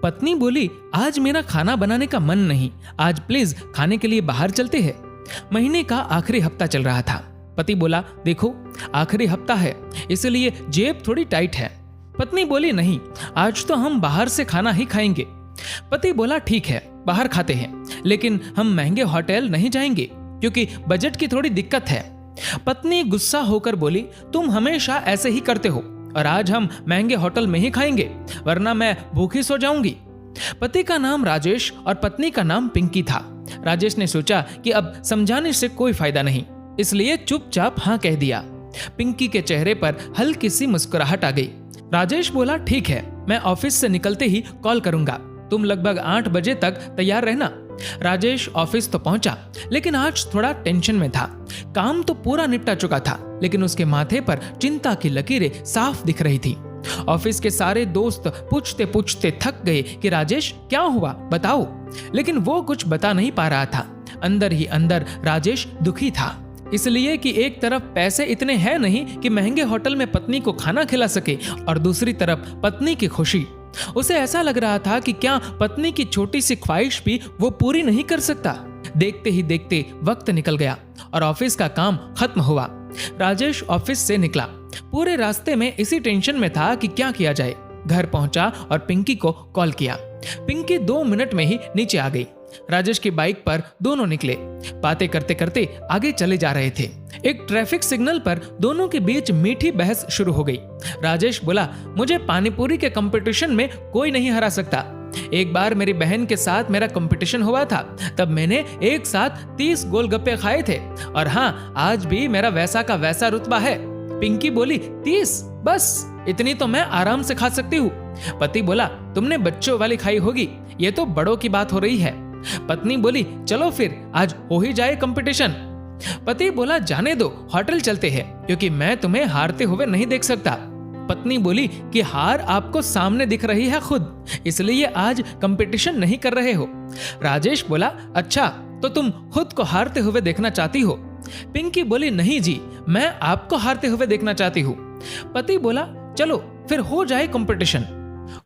पत्नी बोली, आज मेरा खाना बनाने का मन नहीं, आज प्लीज खाने के लिए बाहर चलते हैं। महीने का आखिरी हफ्ता चल रहा था। पति बोला, देखो आखिरी हफ्ता है इसलिए जेब थोड़ी टाइट है। पत्नी बोली, नहीं आज तो हम बाहर से खाना ही खाएंगे। पति बोला, ठीक है बाहर खाते हैं, लेकिन हम महंगे होटल नहीं जाएंगे क्योंकि बजट की थोड़ी दिक्कत है। पत्नी गुस्सा होकर बोली, तुम हमेशा ऐसे ही करते हो और आज हम महंगे होटल में ही खाएंगे, वरना मैं भूखी सो जाऊंगी। पति का नाम राजेश और पत्नी का नाम पिंकी था। राजेश ने सोचा कि अब समझाने से कोई फायदा नहीं, इसलिए चुपचाप हाँ कह दिया। पिंकी के चेहरे पर हल्की सी मुस्कुराहट आ गई। राजेश बोला, ठीक है मैं ऑफिस से निकलते ही कॉल करूंगा, तुम लगभग 8 बजे तक तैयार रहना। राजेश ऑफिस तो पहुंचा, लेकिन आज थोड़ा टेंशन में था। काम तो पूरा निपटा चुका था, लेकिन उसके माथे पर चिंता की लकीरें साफ दिख रही थी। ऑफिस के सारे दोस्त पूछते पूछते थक गए कि राजेश क्या हुआ बताओ, लेकिन वो कुछ बता नहीं पा रहा था। अंदर ही अंदर राजेश दुखी था, इसलिए कि एक तरफ पैसे इतने हैं नहीं कि महंगे होटल में पत्नी को खाना खिला सके, और दूसरी तरफ पत्नी की खुशी। उसे ऐसा लग रहा था कि क्या पत्नी की छोटी सी ख्वाहिश भी वो पूरी नहीं कर सकता। देखते ही देखते वक्त निकल गया और ऑफिस का काम खत्म हुआ। राजेश ऑफिस से निकला, पूरे रास्ते में इसी टेंशन में था कि क्या किया जाए। घर पहुंचा और पिंकी को कॉल किया। पिंकी 2 मिनट में ही नीचे आ गई। राजेश की बाइक पर दोनों निकले, बातें करते करते आगे चले जा रहे थे। एक ट्रैफिक सिग्नल पर दोनों के बीच मीठी बहस शुरू हो गई। राजेश बोला, मुझे पानीपुरी के कंपटीशन में कोई नहीं हरा सकता। एक बार मेरी बहन के साथ मेरा कंपटीशन हुआ था, तब मैंने एक साथ 30 गोलगप्पे खाए थे, और हाँ आज भी मेरा वैसा का वैसा रुतबा है। पिंकी बोली, 30? बस इतनी तो मैं आराम से खा सकती हूँ। पति बोला, तुमने बच्चों वाली खाई होगी, ये तो बड़ों की बात हो रही है। पत्नी बोली, चलो फिर आज हो ही जाए कंपटीशन। पति बोला, जाने दो, होटल चलते हैं, क्योंकि मैं तुम्हें हारते हुए नहीं देख सकता। पत्नी बोली कि हार आपको सामने दिख रही है खुद, इसलिए आज कंपटीशन नहीं कर रहे हो। राजेश बोला, अच्छा तो तुम खुद को हारते हुए देखना चाहती हो। पिंकी बोली, नहीं जी, मैं आपको हारते हुए देखना चाहती हूँ। पति बोला, चलो फिर हो जाए कंपटीशन।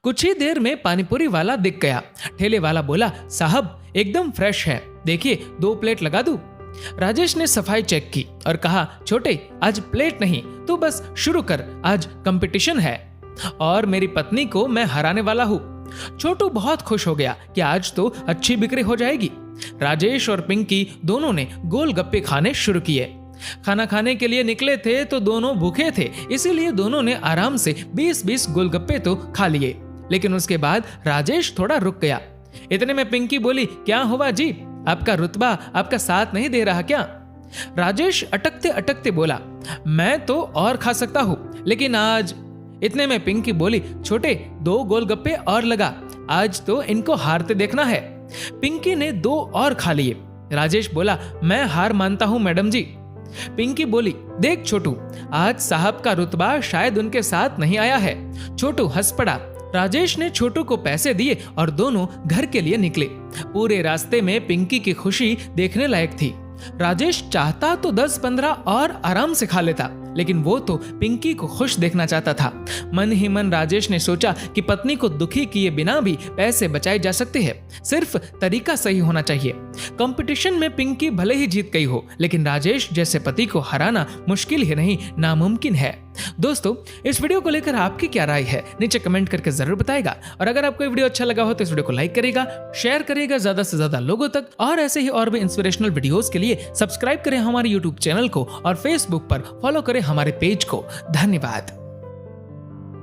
कुछ ही देर में पानीपुरी वाला दिख गया। ठेले वाला बोला, साहब एकदम फ्रेश है, देखिए 2 प्लेट लगा दूं। राजेश ने सफाई चेक की और कहा, छोटे आज प्लेट नहीं, तू बस शुरू कर, आज कंपटीशन है और मेरी पत्नी को मैं हराने वाला हूँ। छोटू बहुत खुश हो गया कि आज तो अच्छी बिक्री हो जाएगी। राजेश और पिंकी दोनों ने गोलगप्पे खाने शुरू किए। खाना खाने के लिए निकले थे तो दोनों भूखे थे, इसीलिए दोनों ने आराम से 20-20 गोलगप्पे तो खा लिए। लेकिन उसके बाद राजेश थोड़ा रुक गया। इतने में पिंकी बोली, क्या हुआ जी, आपका रुतबा आपका साथ नहीं दे रहा क्या? राजेश अटकते अटकते बोला, मैं तो और खा सकता हूँ, लेकिन आज। इतने में पिंकी बोली, छोटे 2 गोलगप्पे और लगा, आज तो इनको हारते देखना है। पिंकी ने 2 और खा लिए। राजेश बोला, मैं हार मानता हूँ मैडम जी। पिंकी बोली, देख छोटू, आज साहब का रुतबा शायद उनके साथ नहीं आया है। छोटू हंस पड़ा। राजेश ने छोटू को पैसे दिए और दोनों घर के लिए निकले। पूरे रास्ते में पिंकी की खुशी देखने लायक थी। राजेश चाहता तो 10-15 और आराम से खा लेता, लेकिन वो तो पिंकी को खुश देखना चाहता था। मन ही मन राजेश ने सोचा कि पत्नी को दुखी किए बिना भी पैसे बचाए जा सकते हैं, सिर्फ तरीका सही होना चाहिए। कंपटीशन में पिंकी भले ही जीत गई हो, लेकिन राजेश जैसे पति को हराना मुश्किल ही नहीं, नामुमकिन है। दोस्तों, इस वीडियो को लेकर आपकी क्या राय है नीचे कमेंट करके जरूर बताएगा, और अगर आपको वीडियो अच्छा लगा हो तो इस वीडियो को लाइक करेगा, शेयर करेगा ज्यादा से ज्यादा लोगों तक, और ऐसे ही और भी इंस्पिरेशनल वीडियोस के लिए सब्सक्राइब करें हमारे यूट्यूब चैनल को और फेसबुक पर फॉलो करें हमारे पेज को। धन्यवाद।